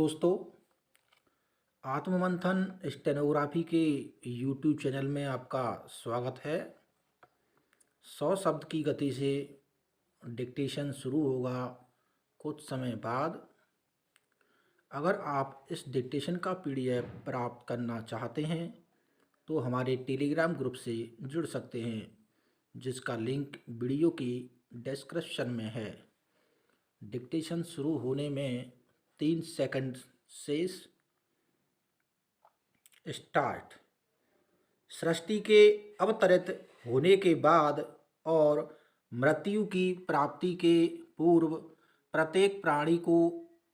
दोस्तों, आत्ममंथन स्टेनोग्राफी के YouTube channel में आपका स्वागत है। 100 शब्द की गति से डिक्टेशन शुरू होगा कुछ समय बाद। अगर आप इस डिक्टेशन का पीडीएफ प्राप्त करना चाहते हैं तो हमारे टेलीग्राम ग्रुप से जुड़ सकते हैं, जिसका लिंक वीडियो की डिस्क्रिप्शन में है। डिक्टेशन शुरू होने में 3 सेकंड शेष। स्टार्ट। सृष्टि के अवतरित होने के बाद और मृत्यु की प्राप्ति के पूर्व प्रत्येक प्राणी को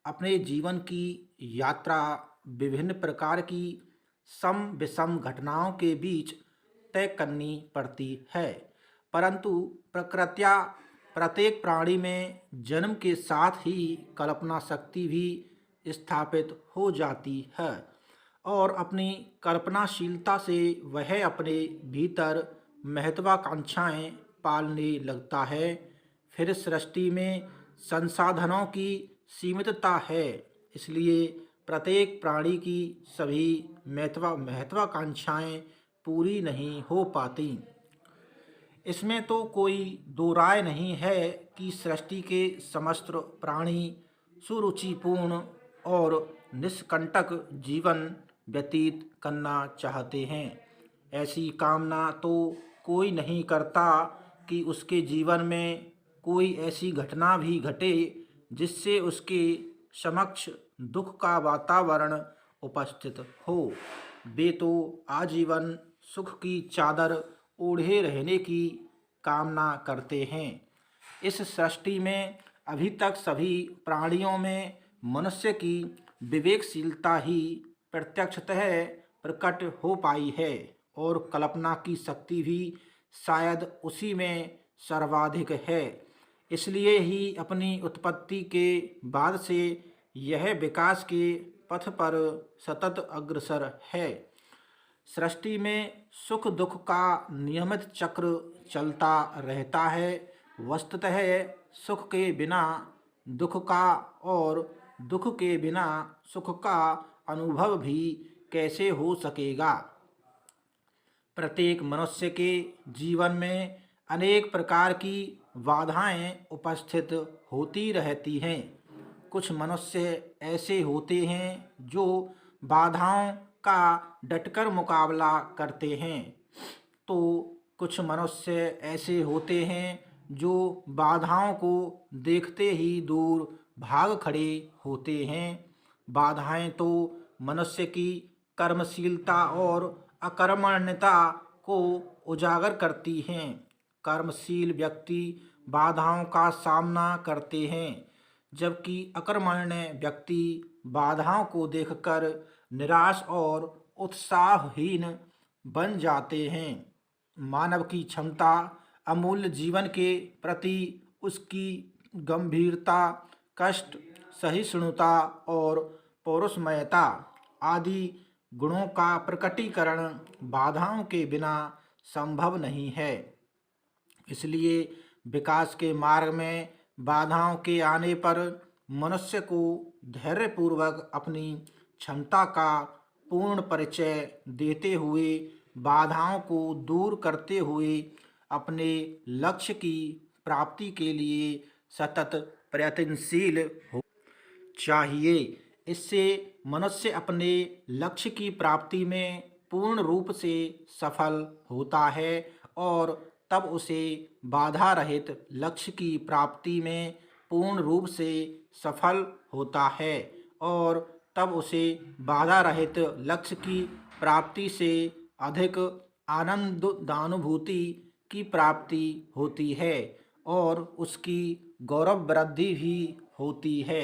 अपने जीवन की यात्रा विभिन्न प्रकार की सम विषम घटनाओं के बीच तय करनी पड़ती है, परंतु प्रकृत्या प्रत्येक प्राणी में जन्म के साथ ही कल्पना शक्ति भी स्थापित हो जाती है और अपनी कल्पनाशीलता से वह अपने भीतर महत्वाकांक्षाएं पालने लगता है। फिर सृष्टि में संसाधनों की सीमितता है, इसलिए प्रत्येक प्राणी की सभी महत्वाकांक्षाएं पूरी नहीं हो पाती। इसमें तो कोई दो राय नहीं है कि सृष्टि के समस्त प्राणी सुरुचिपूर्ण और निष्कंटक जीवन व्यतीत करना चाहते हैं। ऐसी कामना तो कोई नहीं करता कि उसके जीवन में कोई ऐसी घटना भी घटे जिससे उसके समक्ष दुख का वातावरण उपस्थित हो। वे तो आजीवन सुख की चादर ओढ़े रहने की कामना करते हैं। इस सृष्टि में अभी तक सभी प्राणियों में मनुष्य की विवेकशीलता ही प्रत्यक्षतः प्रकट हो पाई है और कल्पना की शक्ति भी शायद उसी में सर्वाधिक है। इसलिए ही अपनी उत्पत्ति के बाद से यह विकास के पथ पर सतत अग्रसर है। सृष्टि में सुख दुख का नियमित चक्र चलता रहता है। वस्तुतः सुख के बिना दुख का और दुख के बिना सुख का अनुभव भी कैसे हो सकेगा। प्रत्येक मनुष्य के जीवन में अनेक प्रकार की बाधाएं उपस्थित होती रहती हैं। कुछ मनुष्य ऐसे होते हैं जो बाधाओं का डटकर मुकाबला करते हैं, तो कुछ मनुष्य ऐसे होते हैं जो बाधाओं को देखते ही दूर भाग खड़े होते हैं। बाधाएं तो मनुष्य की कर्मशीलता और अकर्मण्यता को उजागर करती हैं। कर्मशील व्यक्ति बाधाओं का सामना करते हैं, जबकि अकर्मण्य व्यक्ति बाधाओं को देखकर निराश और उत्साहहीन बन जाते हैं। मानव की क्षमता अमूल्य जीवन के प्रति उसकी गंभीरता, कष्ट सहिष्णुता और पौरुषमयता आदि गुणों का प्रकटीकरण बाधाओं के बिना संभव नहीं है। इसलिए विकास के मार्ग में बाधाओं के आने पर मनुष्य को धैर्यपूर्वक अपनी क्षमता का पूर्ण परिचय देते हुए बाधाओं को दूर करते हुए अपने लक्ष्य की प्राप्ति के लिए सतत प्रयत्नशील हो चाहिए। इससे मनुष्य अपने लक्ष्य की प्राप्ति में पूर्ण रूप से सफल होता है और तब उसे बाधा रहित लक्ष्य की प्राप्ति में पूर्ण रूप से सफल होता है और तब उसे बाधा रहित लक्ष्य की प्राप्ति से अधिक आनंदानुभूति की प्राप्ति होती है और उसकी गौरव वृद्धि भी होती है।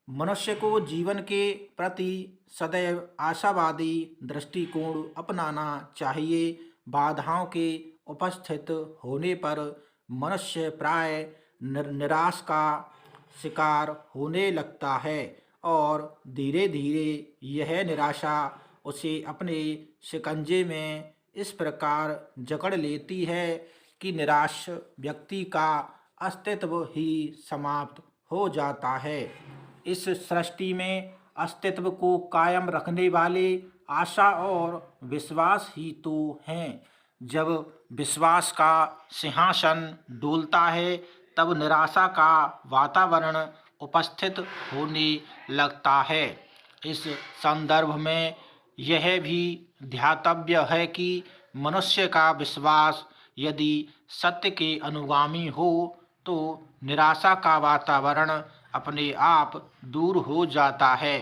मनुष्य को जीवन के प्रति सदैव आशावादी दृष्टिकोण अपनाना चाहिए। बाधाओं के उपस्थित होने पर मनुष्य प्राय निराश का शिकार होने लगता है और धीरे धीरे यह निराशा उसे अपने शिकंजे में इस प्रकार जकड़ लेती है कि निराश व्यक्ति का अस्तित्व ही समाप्त हो जाता है। इस सृष्टि में अस्तित्व को कायम रखने वाले आशा और विश्वास ही तो हैं। जब विश्वास का सिंहासन डोलता है तब निराशा का वातावरण उपस्थित होने लगता है। इस संदर्भ में यह भी ध्यातव्य है कि मनुष्य का विश्वास यदि सत्य के अनुगामी हो तो निराशा का वातावरण अपने आप दूर हो जाता है।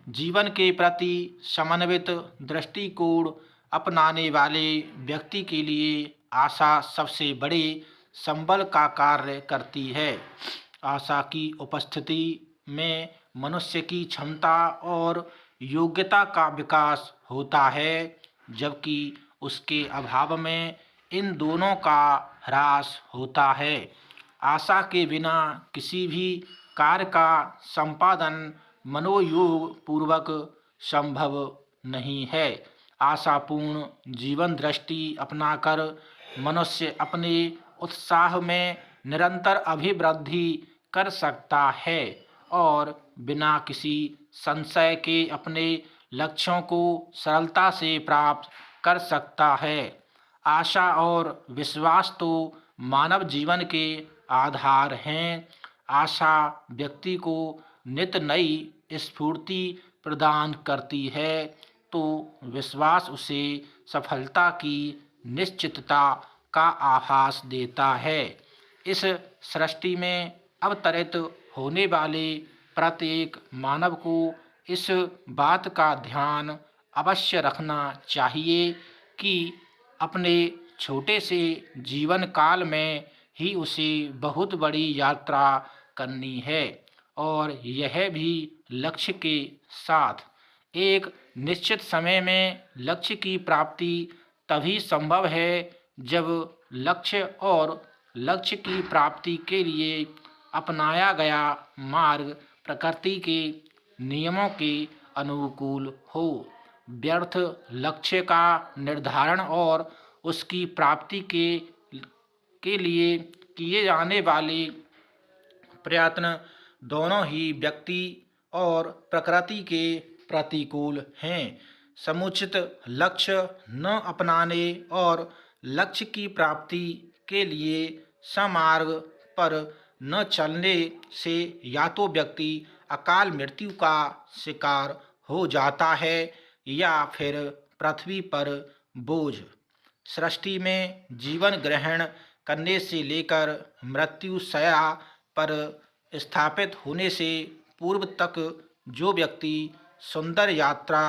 जीवन के प्रति समन्वित दृष्टिकोण अपनाने वाले व्यक्ति के लिए आशा सबसे बड़े संबल का कार्य करती है। आशा की उपस्थिति में मनुष्य की क्षमता और योग्यता का विकास होता है, जबकि उसके अभाव में इन दोनों का ह्रास होता है। आशा के बिना किसी भी कार्य का संपादन मनोयोग पूर्वक संभव नहीं है। आशापूर्ण जीवन दृष्टि अपनाकर मनुष्य अपने उत्साह में निरंतर अभिवृद्धि कर सकता है और बिना किसी संशय के अपने लक्ष्यों को सरलता से प्राप्त कर सकता है। आशा और विश्वास तो मानव जीवन के आधार हैं। आशा व्यक्ति को नित नई स्फूर्ति प्रदान करती है तो विश्वास उसे सफलता की निश्चितता का आभास देता है। इस सृष्टि में अवतरित होने वाले प्रत्येक मानव को इस बात का ध्यान अवश्य रखना चाहिए कि अपने छोटे से जीवन काल में ही उसे बहुत बड़ी यात्रा करनी है और यह भी लक्ष्य के साथ। एक निश्चित समय में लक्ष्य की प्राप्ति तभी संभव है जब लक्ष्य और लक्ष्य की प्राप्ति के लिए अपनाया गया मार्ग प्रकृति के नियमों के अनुकूल हो। व्यर्थ लक्ष्य का निर्धारण और उसकी प्राप्ति के लिए किए जाने वाले प्रयत्न दोनों ही व्यक्ति और प्रकृति के प्रतिकूल हैं। समुचित लक्ष्य न अपनाने और लक्ष्य की प्राप्ति के लिए समार्ग पर न चलने से या तो व्यक्ति अकाल मृत्यु का शिकार हो जाता है या फिर पृथ्वी पर बोझ। सृष्टि में जीवन ग्रहण करने से लेकर मृत्यु शय्या पर स्थापित होने से पूर्व तक जो व्यक्ति सुंदर यात्रा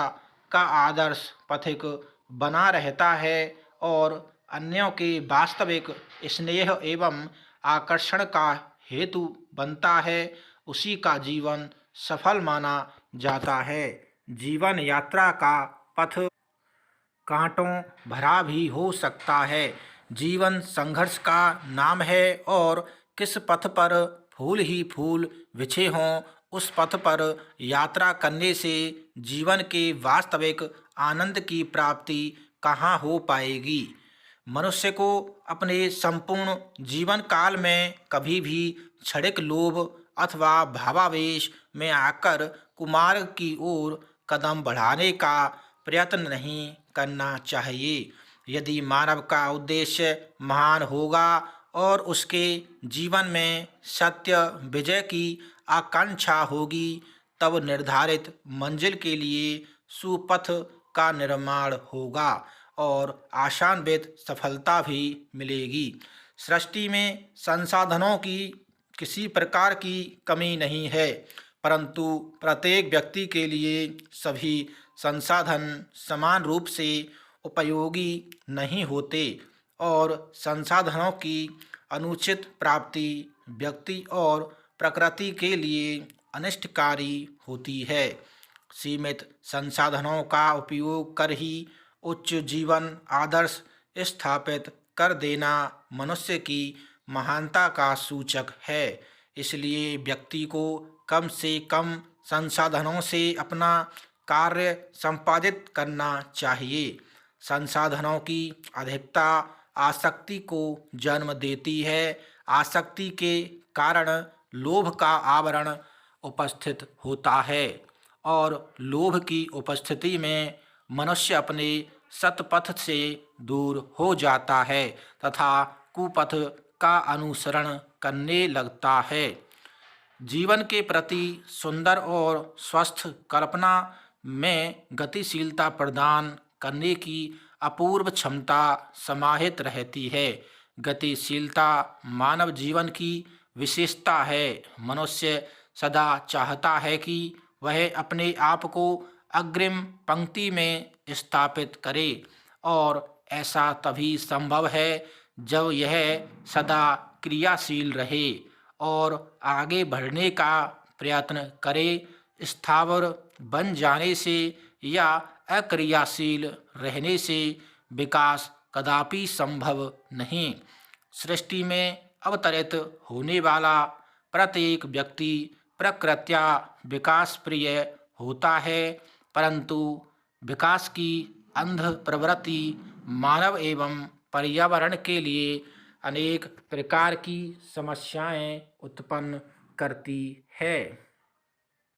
का आदर्श पथिक बना रहता है और अन्यों के वास्तविक स्नेह एवं आकर्षण का हेतु बनता है, उसी का जीवन सफल माना जाता है। जीवन यात्रा का पथ कांटों भरा भी हो सकता है। जीवन संघर्ष का नाम है और किस पथ पर फूल ही फूल बिछे हों उस पथ पर यात्रा करने से जीवन के वास्तविक आनंद की प्राप्ति कहाँ हो पाएगी। मनुष्य को अपने संपूर्ण जीवन काल में कभी भी क्षणिक लोभ अथवा भावावेश में आकर कुमार्ग की ओर कदम बढ़ाने का प्रयत्न नहीं करना चाहिए। यदि मानव का उद्देश्य महान होगा और उसके जीवन में सत्य विजय की आकांक्षा होगी तब निर्धारित मंजिल के लिए सुपथ का निर्माण होगा और आशान्वित सफलता भी मिलेगी। सृष्टि में संसाधनों की किसी प्रकार की कमी नहीं है, परंतु प्रत्येक व्यक्ति के लिए सभी संसाधन समान रूप से उपयोगी नहीं होते और संसाधनों की अनुचित प्राप्ति व्यक्ति और प्रकृति के लिए अनिष्टकारी होती है। सीमित संसाधनों का उपयोग कर ही उच्च जीवन आदर्श स्थापित कर देना मनुष्य की महानता का सूचक है। इसलिए व्यक्ति को कम से कम संसाधनों से अपना कार्य संपादित करना चाहिए। संसाधनों की अधिकता आसक्ति को जन्म देती है। आसक्ति के कारण लोभ का आवरण उपस्थित होता है और लोभ की उपस्थिति में मनुष्य अपने सतपथ से दूर हो जाता है तथा कुपथ का अनुसरण करने लगता है। जीवन के प्रति सुंदर और स्वस्थ कल्पना में गतिशीलता प्रदान करने की अपूर्व क्षमता समाहित रहती है। गतिशीलता मानव जीवन की विशेषता है। मनुष्य सदा चाहता है कि वह अपने आप को अग्रिम पंक्ति में स्थापित करे और ऐसा तभी संभव है जब यह सदा क्रियाशील रहे और आगे बढ़ने का प्रयत्न करे। स्थावर बन जाने से या अक्रियाशील रहने से विकास कदापि संभव नहीं। सृष्टि में अवतरित होने वाला प्रत्येक व्यक्ति प्रकृत्या विकास प्रिय होता है, परंतु विकास की अंध प्रवृत्ति मानव एवं पर्यावरण के लिए अनेक प्रकार की समस्याएं उत्पन्न करती है।